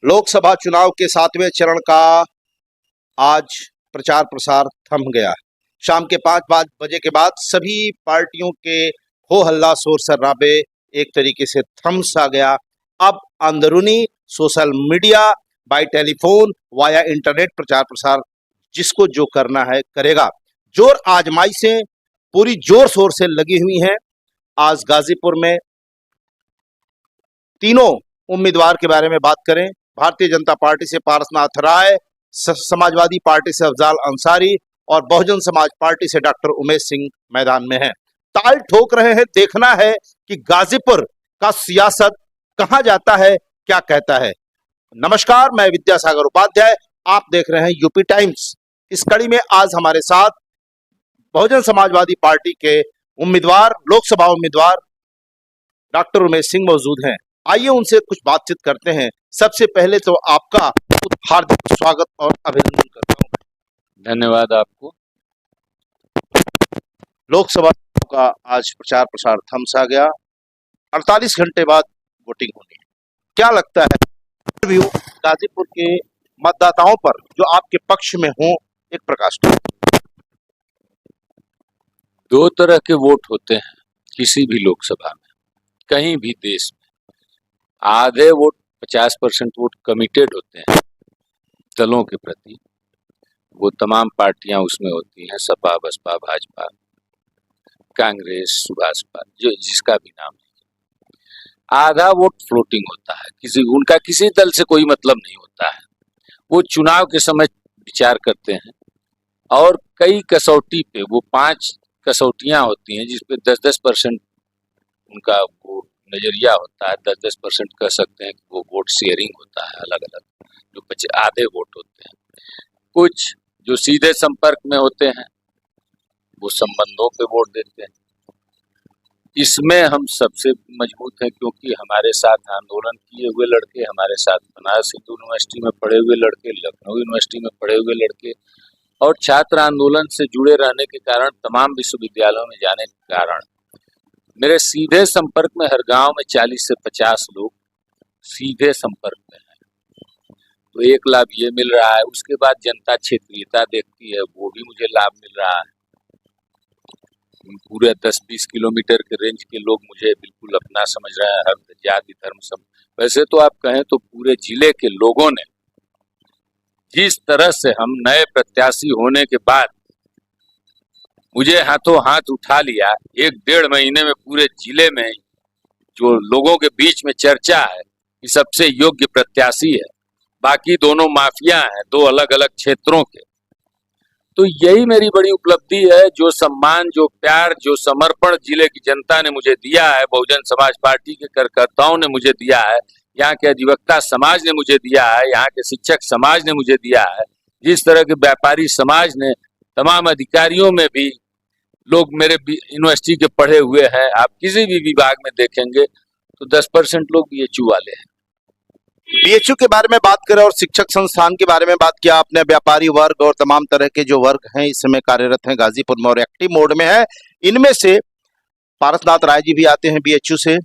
लोकसभा चुनाव के 7वें चरण का आज प्रचार प्रसार थम गया। शाम के 5 बजे के बाद सभी पार्टियों के हो हल्ला शोर शराबे एक तरीके से थम सा गया। अब अंदरूनी social media, bye telephone, via internet प्रचार प्रसार जिसको जो करना है करेगा। जोर आजमाइशें पूरी जोर शोर से लगी हुई हैं। आज गाजीपुर में तीनों उम्मीदवार के बारे में बात करें। भारतीय जनता पार्टी से पारसनाथ राय, समाजवादी पार्टी से अफजाल अंसारी और बहुजन समाज पार्टी से डॉक्टर उमेश सिंह मैदान में हैं। ताल ठोक रहे हैं। देखना है कि गाजीपुर का सियासत कहां जाता है, क्या कहता है। नमस्कार, मैं विद्यासागर उपाध्याय, आप देख रहे हैं यूपी टाइम्स। इस कड़ी में आज हमारे साथ बहुजन समाजवादी पार्टी के उम्मीदवार, लोकसभा उम्मीदवार डॉक्टर उमेश सिंह मौजूद हैं। आइए उनसे कुछ बातचीत करते हैं। सबसे पहले तो आपका हार्दिक स्वागत और अभिनंदन करता हूं। धन्यवाद आपको। लोकसभा का आज प्रचार प्रसार थम सा गया। 48 घंटे बाद वोटिंग होनी है। क्या लगता है गाजीपुर के मतदाताओं पर जो आपके पक्ष में हो, एक प्रकाश डालें। दो तरह के वोट होते हैं किसी भी लोकसभा में, कहीं भी देश में। आधे वोट 50% वोट कमिटेड होते हैं दलों के प्रति। वो तमाम पार्टियां उसमें होती हैं, सपा, बसपा, भाजपा, कांग्रेस, सुभाषपा, जो जिसका भी नाम है। आधा वोट फ्लोटिंग होता है, उनका किसी दल से कोई मतलब नहीं होता है। वो चुनाव के समय विचार करते हैं और कई कसौटी पे, वो 5 कसौटियां होती हैं जिसपे 10-10% उनका वो नजरिया होता है। 10-10% कह सकते हैं कि वो वोट शेयरिंग होता है अलग अलग, जो आधे वोट होते हैं। कुछ जो सीधे संपर्क में होते हैं वो संबंधों पे वोट देते हैं। इसमें हम सबसे मजबूत हैं क्योंकि हमारे साथ आंदोलन किए हुए लड़के, हमारे साथ बनारस हिंदू यूनिवर्सिटी में पढ़े हुए लड़के, लखनऊ यूनिवर्सिटी में पढ़े हुए लड़के और छात्र आंदोलन से जुड़े रहने के कारण, तमाम विश्वविद्यालयों में जाने के कारण मेरे सीधे संपर्क में हर गांव में 40 से 50 लोग सीधे संपर्क में हैं। तो एक लाभ ये मिल रहा है। उसके बाद जनता क्षेत्रीयता देखती है, वो भी मुझे लाभ मिल रहा है। पूरे 10-20 किलोमीटर के रेंज के लोग मुझे बिल्कुल अपना समझ रहे हैं, हर जाति धर्म सब। वैसे तो आप कहें तो पूरे जिले के लोगों ने जिस तरह से हम नए प्रत्याशी होने के बाद मुझे हाथों हाथ उठा लिया, 1-1.5 महीने में पूरे जिले में जो लोगों के बीच में चर्चा है कि सबसे योग्य प्रत्याशी है, बाकी दोनों माफिया हैं, 2 अलग अलग क्षेत्रों के। तो यही मेरी बड़ी उपलब्धि है। जो सम्मान, जो प्यार, जो समर्पण जिले की जनता ने मुझे दिया है, बहुजन समाज पार्टी के कार्यकर्ताओं ने मुझे दिया है, यहाँ के अधिवक्ता समाज ने मुझे दिया है, यहाँ के शिक्षक समाज ने मुझे दिया है, जिस तरह के व्यापारी समाज ने, तमाम अधिकारियों में भी लोग मेरे यूनिवर्सिटी के पढ़े हुए हैं। आप किसी भी विभाग में देखेंगे तो 10% लोग बीएचयू वाले हैं। बीएचयू के बारे में बात करें और शिक्षक संस्थान के बारे में बात किया आपने। व्यापारी वर्ग और तमाम तरह के जो वर्ग हैं इस समय कार्यरत हैं गाजीपुर में और एक्टिव मोड में है। इनमें से पारसनाथ राय जी भी आते हैं बीएचयू से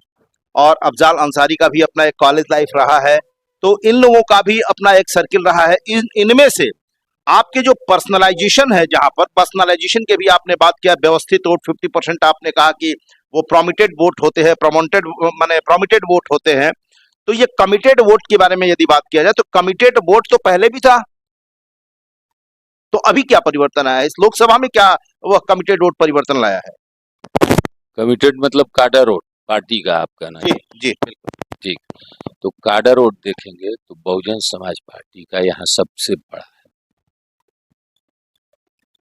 और अफजाल अंसारी का भी अपना एक कॉलेज लाइफ रहा है। तो इन लोगों का भी अपना एक सर्किल रहा है। इनमें से आपके जो पर्सनलाइजेशन है, जहां पर पर्सनलाइजेशन के भी आपने बात किया, व्यवस्थित वोट 50% आपने कहा कि वो प्रोमिटेड वोट होते हैं, प्रोमिटेड वोट होते हैं। तो ये कमिटेड वोट के बारे में यदि बात किया जाए तो कमिटेड वोट तो पहले भी था, तो अभी क्या परिवर्तन आया है इस लोकसभा में? क्या वह कमिटेड वोट परिवर्तन लाया है? कमिटेड मतलब काडर वोट पार्टी का आप कहना है? जी बिल्कुल ठीक। तो काडर वोट देखेंगे तो बहुजन समाज पार्टी का यहाँ सबसे बड़ा है।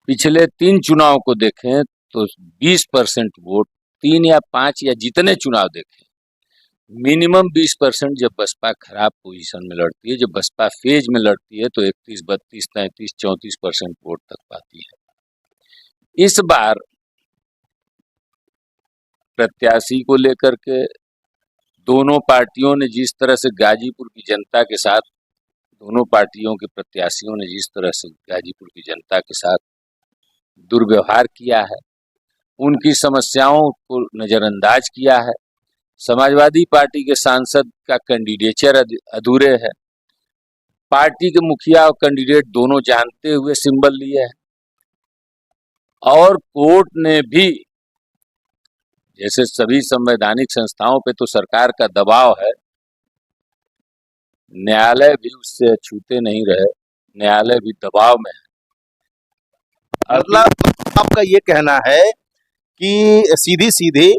पिछले 3 चुनाव को देखें तो 20% वोट, 3 या 5 या जितने चुनाव देखें, मिनिमम 20% जब बसपा खराब पोजीशन में लड़ती है, जब बसपा फेज में लड़ती है तो 31, 32, 33, 34% वोट तक पाती है। इस बार प्रत्याशी को लेकर के दोनों पार्टियों ने जिस तरह से गाजीपुर की जनता के साथ, दोनों पार्टियों के प्रत्याशियों ने जिस तरह से गाजीपुर की जनता के साथ दुर्व्यवहार किया है, उनकी समस्याओं को नजरअंदाज किया है। समाजवादी पार्टी के सांसद का कैंडिडेचर अधूरे है, पार्टी के मुखिया और कैंडिडेट दोनों जानते हुए सिंबल लिए हैं। और कोर्ट ने भी, जैसे सभी संवैधानिक संस्थाओं पे तो सरकार का दबाव है, न्यायालय भी उससे अछूते नहीं रहे, न्यायालय भी दबाव में है। मतलब आपका ये कहना है कि सीधी सीधी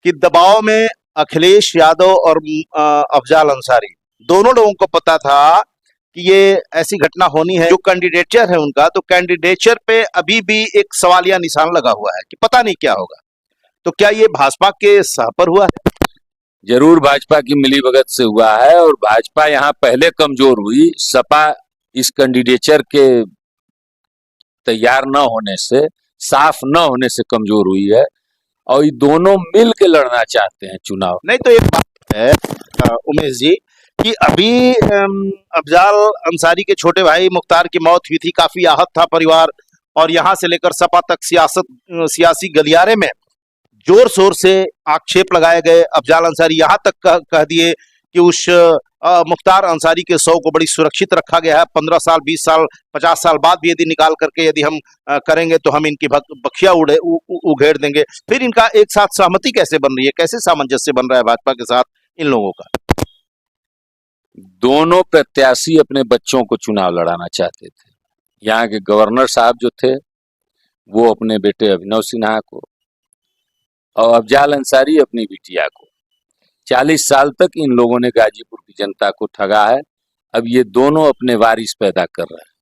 कि दबाव में अखिलेश यादव और अफजाल अंसारी दोनों लोगों को पता था कि ये ऐसी घटना होनी है। जो कैंडिडेचर है उनका, तो कैंडिडेचर पे अभी भी एक सवालिया निशान लगा हुआ है कि पता नहीं क्या होगा। तो क्या ये भाजपा के सह पर हुआ है? जरूर भाजपा की मिलीभगत से हुआ है, और भाजपा यहाँ पहले कमजोर हुई, सपा इस कैंडिडेचर के तैयार न होने से, साफ न होने से कमजोर हुई है, और ये दोनों मिल के लड़ना चाहते हैं चुनाव। नहीं तो एक बात है उमेश जी कि अभी अफजाल अंसारी के छोटे भाई मुख्तार की मौत हुई थी, काफी आहत था परिवार, और यहां से लेकर सपा तक सियासी गलियारे में जोर शोर से आक्षेप लगाए गए। अफजाल अंसारी यहां तक कह दिए कि उस मुख्तार अंसारी के शव को बड़ी सुरक्षित रखा गया है, 15 साल 20 साल 50 साल बाद भी यदि निकाल करके यदि हम करेंगे तो हम इनकी बखिया उघेड़ देंगे। फिर इनका एक साथ सहमति कैसे बन रही है, कैसे सामंजस्य बन रहा है भाजपा के साथ इन लोगों का? दोनों प्रत्याशी अपने बच्चों को चुनाव लड़ाना चाहते थे। यहाँ के गवर्नर साहब जो थे वो अपने बेटे अभिनव सिन्हा को, और अफजाल अंसारी अपनी बिटिया को। 40 साल तक इन लोगों ने गाजीपुर की जनता को ठगा है, अब ये दोनों अपने वारिस पैदा कर रहे हैं।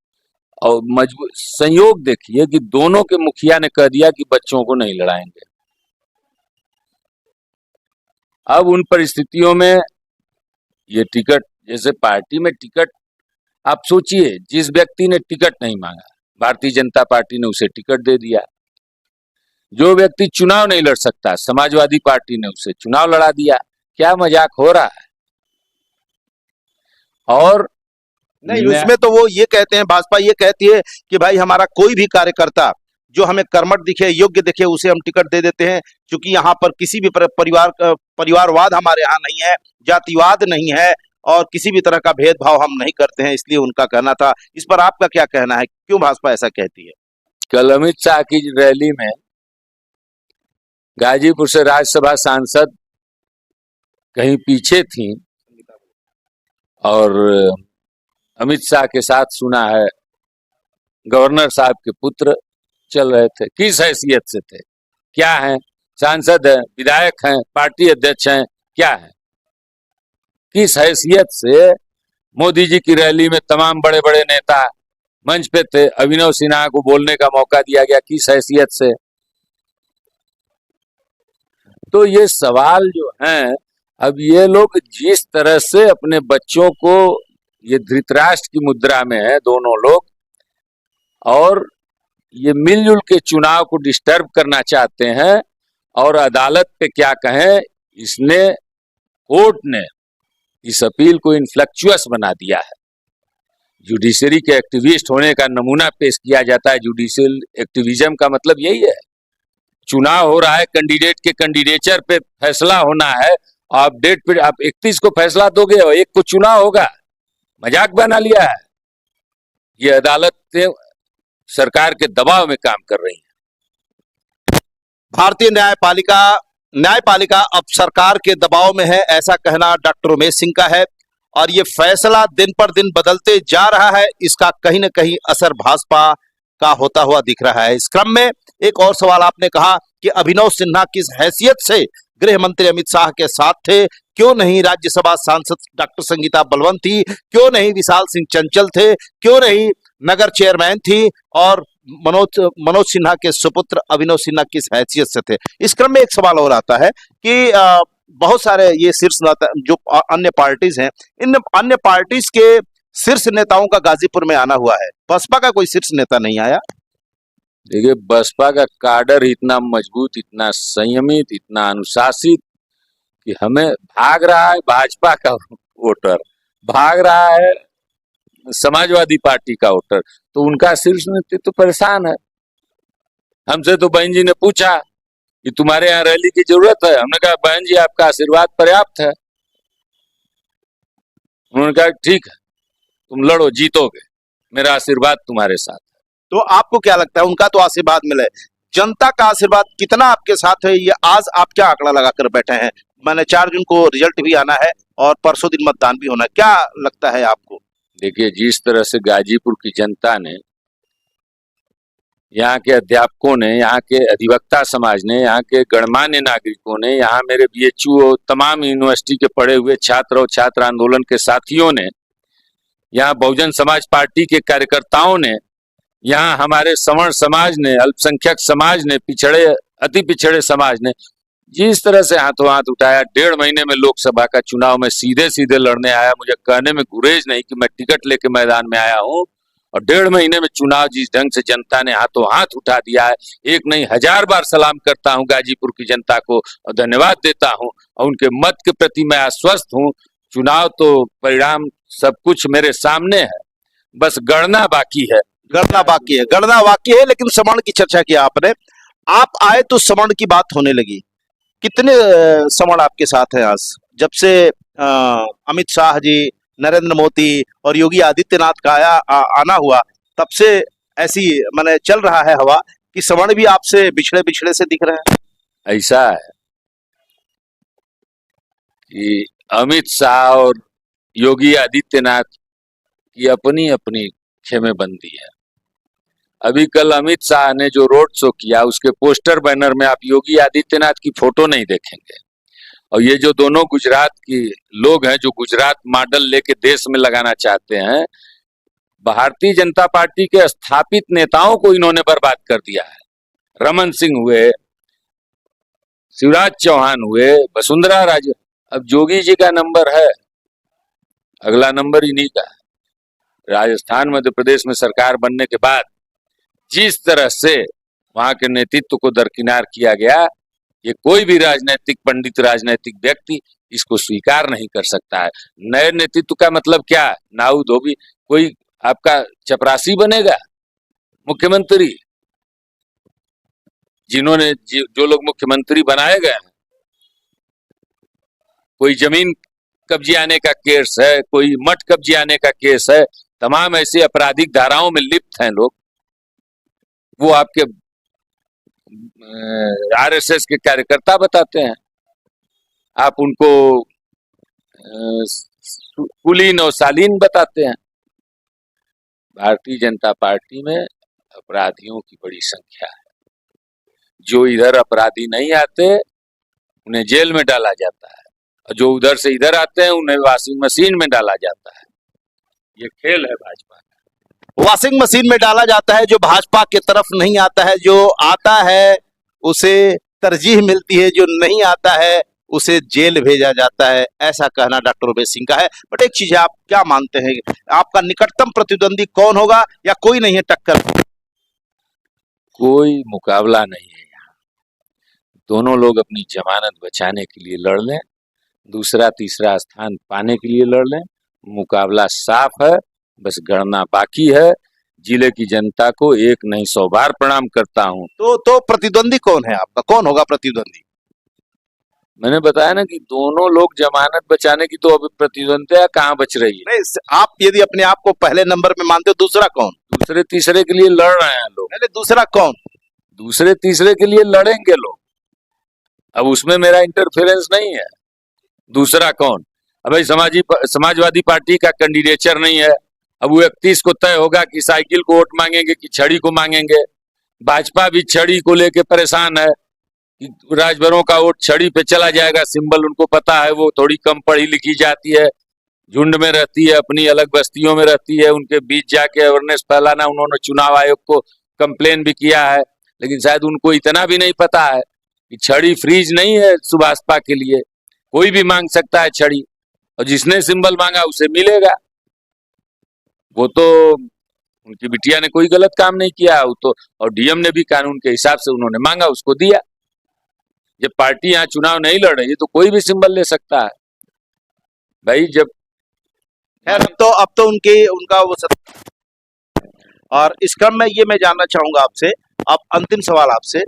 और मजबूर संयोग देखिए कि दोनों के मुखिया ने कह दिया कि बच्चों को नहीं लड़ाएंगे। अब उन परिस्थितियों में ये टिकट, जैसे पार्टी में टिकट, आप सोचिए जिस व्यक्ति ने टिकट नहीं मांगा, भारतीय जनता पार्टी ने उसे टिकट दे दिया। जो व्यक्ति चुनाव नहीं लड़ सकता, समाजवादी पार्टी ने उसे चुनाव लड़ा दिया। क्या मजाक हो रहा है? और नहीं, उसमें तो वो ये कहते हैं, भाजपा ये कहती है कि भाई हमारा कोई भी कार्यकर्ता जो हमें कर्मठ दिखे, योग्य दिखे, उसे हम टिकट दे देते हैं, क्योंकि यहाँ पर किसी भी परिवारवाद हमारे यहाँ नहीं है, जातिवाद नहीं है, और किसी भी तरह का भेदभाव हम नहीं करते हैं, इसलिए उनका कहना था। इस पर आपका क्या कहना है, क्यों भाजपा ऐसा कहती है? कल अमित शाह की रैली में गाजीपुर से राज्यसभा सांसद कहीं पीछे थी, और अमित शाह के साथ सुना है गवर्नर साहब के पुत्र चल रहे थे। किस हैसियत से थे? क्या हैं? सांसद हैं, विधायक हैं, पार्टी अध्यक्ष हैं, क्या है? किस हैसियत से मोदी जी की रैली में तमाम बड़े बड़े नेता मंच पे थे, अभिनव सिन्हा को बोलने का मौका दिया गया, किस हैसियत से? तो ये सवाल जो हैं, अब ये लोग जिस तरह से अपने बच्चों को, ये धृतराष्ट्र की मुद्रा में है दोनों लोग, और ये मिलजुल के चुनाव को डिस्टर्ब करना चाहते हैं। और अदालत पे क्या कहें, इसने, कोर्ट ने इस अपील को इनफ्लेक्चुअस बना दिया है। जुडिशरी के एक्टिविस्ट होने का नमूना पेश किया जाता है। जुडिशियल एक्टिविज्म का मतलब यही है। चुनाव हो रहा है, कैंडिडेट के कैंडिडेचर पे फैसला होना है, आप डेट पे, आप 31 को फैसला दोगे और 1 को चुनाव होगा। मजाक बना लिया है। ये अदालतें सरकार के दबाव में काम कर रही हैं। भारतीय न्यायपालिका अब सरकार के दबाव में है, ऐसा कहना डॉक्टर उमेश सिंह का है, और ये फैसला दिन पर दिन बदलते जा रहा है। इसका कहीं न कहीं असर भाजपा का होता हुआ दिख रहा है। इस क्रम में एक और सवाल आपने कहा कि अभिनव सिन्हा किस हैसियत से गृह मंत्री अमित शाह के साथ थे, क्यों नहीं राज्यसभा सांसद डॉक्टर संगीता बलवंत थी, क्यों नहीं विशाल सिंह चंचल थे, क्यों नहीं नगर चेयरमैन थी, और मनोज सिन्हा के सुपुत्र अभिनव सिन्हा किस हैसियत से थे? इस क्रम में एक सवाल और आता है कि बहुत सारे ये शीर्ष नेता जो अन्य पार्टीज हैं, इन अन्य पार्टीज के शीर्ष नेताओं का गाजीपुर में आना हुआ है, बसपा का कोई शीर्ष नेता नहीं आया। देखिए, बसपा का काडर इतना मजबूत, इतना संयमित, इतना अनुशासित कि हमें भाग रहा है भाजपा का वोटर, भाग रहा है समाजवादी पार्टी का वोटर, तो उनका शीर्ष नेतृत्व तो परेशान है। हमसे तो बहन जी ने पूछा कि तुम्हारे यहाँ रैली की जरूरत है? हमने कहा बहन जी आपका आशीर्वाद पर्याप्त है। उन्होंने कहा ठीक है। तुम लड़ो, जीतोगे, मेरा आशीर्वाद तुम्हारे साथ। तो आपको क्या लगता है, उनका तो आशीर्वाद मिले, जनता का आशीर्वाद कितना आपके साथ है, ये आज आप क्या आंकड़ा लगाकर बैठे हैं? मैंने 4 जून को रिजल्ट भी आना है और परसों दिन मतदान भी होना है, क्या लगता है आपको? देखिए, जिस तरह से गाजीपुर की जनता ने, यहाँ के अध्यापकों ने, यहाँ के अधिवक्ता समाज ने, यहाँ के गणमान्य नागरिकों ने, यहाँ मेरे बीएचयू और तमाम यूनिवर्सिटी के पढ़े हुए छात्र और छात्र आंदोलन के साथियों ने, यहाँ बहुजन समाज पार्टी के कार्यकर्ताओं ने, यहाँ हमारे सवर्ण समाज ने, अल्पसंख्यक समाज ने, पिछड़े अति पिछड़े समाज ने जिस तरह से हाथों हाथ उठाया, 1.5 महीने में लोकसभा का चुनाव में सीधे सीधे लड़ने आया, मुझे कहने में गुरेज नहीं कि मैं टिकट लेके मैदान में आया हूँ, और 1.5 महीने में चुनाव जिस ढंग से जनता ने हाथों हाथ उठा दिया है, एक नहीं 1000 बार सलाम करता हूँ गाजीपुर की जनता को और धन्यवाद देता हूँ, और उनके मत के प्रति मैं आश्वस्त हूँ। चुनाव तो परिणाम सब कुछ मेरे सामने है, बस गणना बाकी है। गणना बाकी है, गणना बाकी है, लेकिन सवर्ण की चर्चा की आपने, आप आए तो सवर्ण की बात होने लगी। कितने सवर्ण आपके साथ हैं आज, जब से अमित शाह जी, नरेंद्र मोदी और योगी आदित्यनाथ का आना हुआ, तब से ऐसी माने चल रहा है हवा कि सवर्ण भी आपसे बिछड़े बिछड़े से दिख रहे हैं? ऐसा है कि अमित शाह और योगी आदित्यनाथ की अपनी अपनी खेमेबंदी है। अभी कल अमित शाह ने जो रोड शो किया, उसके पोस्टर बैनर में आप योगी आदित्यनाथ की फोटो नहीं देखेंगे। और ये जो दोनों गुजरात की लोग हैं, जो गुजरात मॉडल लेके देश में लगाना चाहते हैं, भारतीय जनता पार्टी के स्थापित नेताओं को इन्होंने बर्बाद कर दिया है। रमन सिंह हुए, शिवराज चौहान हुए, वसुंधरा राजे, अब जोगी जी का नंबर है, अगला नंबर इन्हीं का है। राजस्थान मध्य प्रदेश में सरकार बनने के बाद जिस तरह से वहां के नेतृत्व को दरकिनार किया गया, ये कोई भी राजनीतिक पंडित, राजनीतिक व्यक्ति इसको स्वीकार नहीं कर सकता है। नए नेतृत्व का मतलब क्या? नाऊ धोबी कोई आपका चपरासी बनेगा मुख्यमंत्री? जिन्होंने जो लोग मुख्यमंत्री बनाए गए हैं, कोई जमीन कब्जे आने का केस है, कोई मठ कब्जे आने का केस है, तमाम ऐसे आपराधिक धाराओं में लिप्त हैं लोग। वो आपके आरएसएस के कार्यकर्ता बताते हैं, आप उनको कुलीन और शालीन बताते हैं। भारतीय जनता पार्टी में अपराधियों की बड़ी संख्या है। जो इधर अपराधी नहीं आते उन्हें जेल में डाला जाता है, और जो उधर से इधर आते हैं उन्हें वॉशिंग मशीन में डाला जाता है। ये खेल है भाजपा का। वॉशिंग मशीन में डाला जाता है, जो भाजपा की तरफ नहीं आता है, जो आता है उसे तरजीह मिलती है, जो नहीं आता है उसे जेल भेजा जाता है, ऐसा कहना डॉक्टर उमेश सिंह का है। बट एक चीज है, आप क्या मानते हैं, आपका निकटतम प्रतिद्वंदी कौन होगा, या कोई नहीं है टक्कर? कोई मुकाबला नहीं है यहाँ, दोनों लोग अपनी जमानत बचाने के लिए लड़ लें, दूसरा तीसरा स्थान पाने के लिए लड़ लें। मुकाबला साफ है, बस गणना बाकी है। जिले की जनता को एक नहीं 100 बार प्रणाम करता हूं। तो प्रतिद्वंदी कौन है आपका, कौन होगा प्रतिद्वंदी? मैंने बताया ना कि दोनों लोग जमानत बचाने की, तो अभी प्रतिद्वंदिता कहाँ बच रही है? नहीं, आप यदि अपने आप को पहले नंबर में मानते हो, दूसरा कौन? दूसरे तीसरे के लिए लड़ रहे हैं लोग। नहीं, दूसरा कौन? दूसरे तीसरे के लिए लड़ेंगे लोग, अब उसमें मेरा इंटरफेरेंस नहीं है। दूसरा कौन? अब भाई समाजवादी पार्टी का कैंडिडेचर नहीं है, अब वो 31 को तय होगा कि साइकिल को वोट मांगेंगे कि छड़ी को मांगेंगे। भाजपा भी छड़ी को लेके परेशान है कि राजभरों का वोट छड़ी पे चला जाएगा। सिंबल उनको पता है, वो थोड़ी कम पढ़ी लिखी जाती है, झुंड में रहती है, अपनी अलग बस्तियों में रहती है, उनके बीच जाके अवेयरनेस फैलाना। उन्होंने चुनाव आयोग को कंप्लेन भी किया है, लेकिन शायद उनको इतना भी नहीं पता है कि छड़ी फ्रीज नहीं है सुभाषपा के लिए, कोई भी मांग सकता है छड़ी, और जिसने सिंबल मांगा उसे मिलेगा। वो तो उनकी बिटिया ने कोई गलत काम नहीं किया, वो तो, और डीएम ने भी कानून के हिसाब से उन्होंने मांगा, उसको दिया। जब पार्टी यहाँ चुनाव नहीं लड़ रही है तो कोई भी सिंबल ले सकता है भाई। जब अब तो उनका वो और इस क्रम में ये मैं जानना चाहूंगा आपसे, अब अंतिम सवाल आपसे,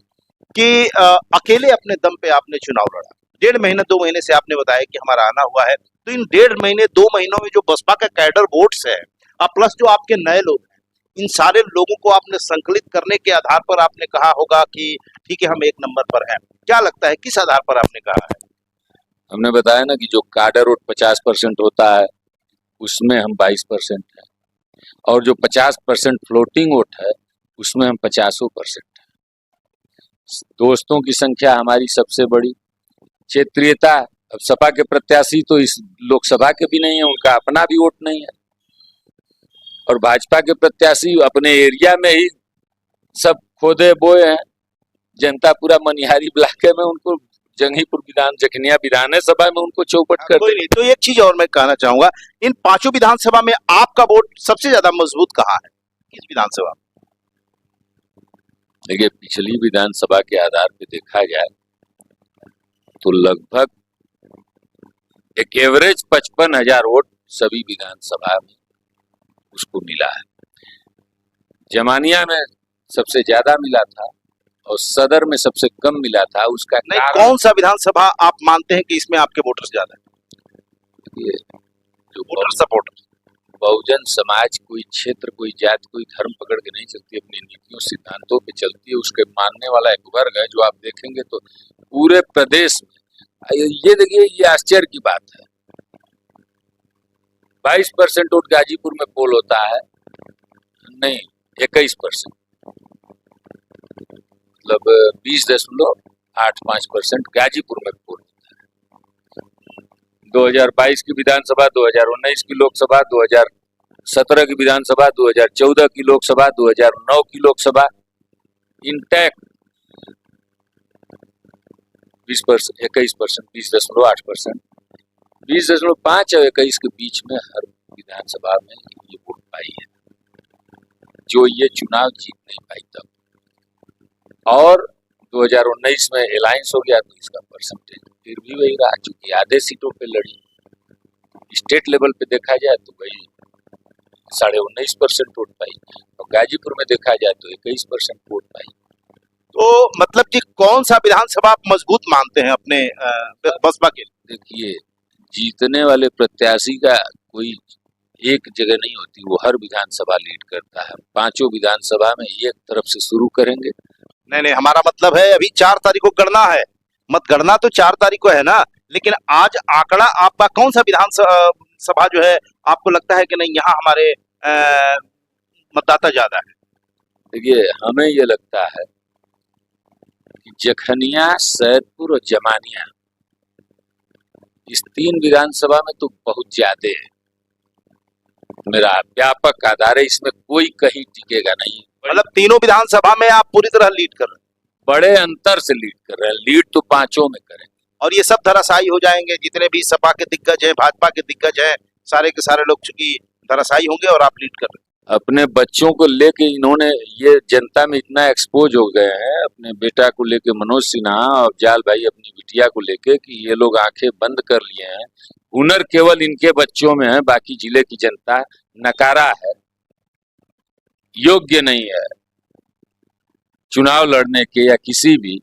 कि अकेले अपने दम पे आपने चुनाव लड़ा, 1.5 महीने 2 महीने से आपने बताया कि हमारा आना हुआ है, तो इन 1.5 महीने 2 महीनों में जो बसपा का कैडर वोट्स है अब प्लस जो आपके नए लोग हैं, इन सारे लोगों को आपने संकलित करने के आधार पर आपने कहा होगा कि ठीक है हम एक नंबर पर हैं। क्या लगता है किस आधार पर आपने कहा है? हमने बताया ना कि जो काडर वोट 50% होता है उसमें हम 22% हैं, और जो 50% फ्लोटिंग वोट है उसमें हम 50% हैं। दोस्तों की संख्या हमारी सबसे बड़ी। क्षेत्रीयता, अब सपा के प्रत्याशी तो इस लोकसभा के भी नहीं है, उनका अपना भी वोट नहीं है, और भाजपा के प्रत्याशी अपने एरिया में ही सब खोदे बोए हैं। जनता पूरा मनिहारी ब्लॉक में उनको जंगीपुर जखनिया विधानसभा में उनको चौपट कर कोई दे। नहीं, तो एक चीज और मैं कहना चाहूंगा, इन पांचों विधानसभा में आपका वोट सबसे ज्यादा मजबूत कहाँ है, किस विधानसभा में? देखिए, पिछली विधानसभा के आधार पे देखा जाए तो लगभग एक एवरेज 55,000 वोट सभी विधानसभा में उसको मिला है। जमानिया में सबसे ज्यादा मिला था और सदर में सबसे कम मिला था। उसका नहीं, कारण कौन सा विधानसभा आप मानते हैं कि इसमें आपके वोटर्स ज्यादा है, ये जो वोटर सपोर्टर? बहुजन समाज कोई क्षेत्र, कोई जाति, कोई धर्म पकड़ के नहीं चलती, अपनी नीतियों सिद्धांतों पे चलती है। उसके मानने वाला एक वर्ग है जो आप देखेंगे तो पूरे प्रदेश में, ये देखिए, ये आश्चर्य की बात है, 22% वोट गाजीपुर में पोल होता है, नहीं 21%, मतलब 20.85% गाजीपुर में पोल होता है। 2022 की विधानसभा, 2019 की लोकसभा, 2017 की विधानसभा, 2014 की लोकसभा, 2009 की लोकसभा, इंटैक्ट 20%, 21%, 20.8%, 20.5 और 21 के बीच में हर विधानसभा में ये वोट पाई है, जो ये चुनाव जीत नहीं पाई तब। और 2019 में अलायंस हो गया तो इसका परसेंटेज फिर भी वही रहा, चूंकि आधे सीटों पे लड़ी। स्टेट लेवल पे देखा जाए तो वही 19.5% वोट पाई, और गाजीपुर में देखा जाए तो 21% वोट पाई। तो मतलब कि कौन सा विधानसभा आप मजबूत मानते हैं अपने बसपा के? देखिए, जीतने वाले प्रत्याशी का कोई एक जगह नहीं होती, वो हर विधानसभा लीड करता है। पांचों विधानसभा में एक तरफ से शुरू करेंगे। नहीं, हमारा मतलब है अभी 4 तारीख को गणना है, मतगणना तो 4 तारीख को है ना, लेकिन आज आंकड़ा आपका कौन सा विधानसभा जो है आपको लगता है कि नहीं यहाँ हमारे मतदाता ज्यादा है? देखिए, हमें ये लगता है कि जखनिया, सैदपुर और जमानिया, इस 3 विधानसभा में तो बहुत ज्यादा है। मेरा व्यापक आधार है, इसमें कोई कहीं टिकेगा नहीं। मतलब तीनों विधानसभा में आप पूरी तरह लीड कर रहे हैं, बड़े अंतर से लीड कर रहे हैं। लीड तो पांचों में करेंगे, और ये सब धराशायी हो जाएंगे। जितने भी सपा के दिग्गज हैं, भाजपा के दिग्गज हैं, सारे के सारे लोग चूंकि धराशायी होंगे और आप लीड कर रहे हैं। अपने बच्चों को लेके इन्होंने, ये जनता में इतना एक्सपोज हो गए हैं, अपने बेटा को लेके मनोज सिन्हा और जाल भाई अपनी बिटिया को लेके, कि ये लोग आंखें बंद कर लिए हैं। हुनर केवल इनके बच्चों में है, बाकी जिले की जनता नकारा है, योग्य नहीं है चुनाव लड़ने के या किसी भी।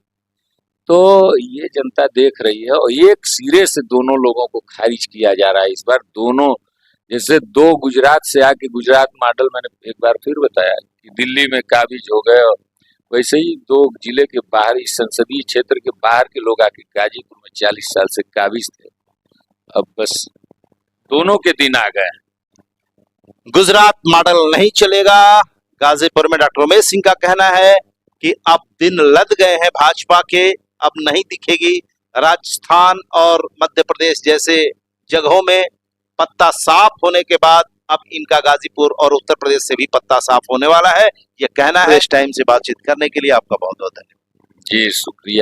तो ये जनता देख रही है, और एक सिरे से दोनों लोगों को खारिज किया जा रहा है इस बार। दोनों, जैसे 2 गुजरात से आके, गुजरात मॉडल मैंने एक बार फिर बताया कि दिल्ली में काबिज हो गए, और वैसे ही 2 जिले के बाहर, इस संसदीय क्षेत्र के बाहर के लोग आके गाजीपुर में 40 साल से काबिज थे। अब बस दोनों के दिन आ गए। गुजरात मॉडल नहीं चलेगा। गाजीपुर में डॉक्टर उमेश सिंह का कहना है कि अब दिन लद गए हैं भाजपा के, अब नहीं दिखेगी। राजस्थान और मध्य प्रदेश जैसे जगहों में पत्ता साफ होने के बाद अब इनका गाजीपुर और उत्तर प्रदेश से भी पत्ता साफ होने वाला है, यह कहना है। इस टाइम से बातचीत करने के लिए आपका बहुत बहुत धन्यवाद। जी, शुक्रिया।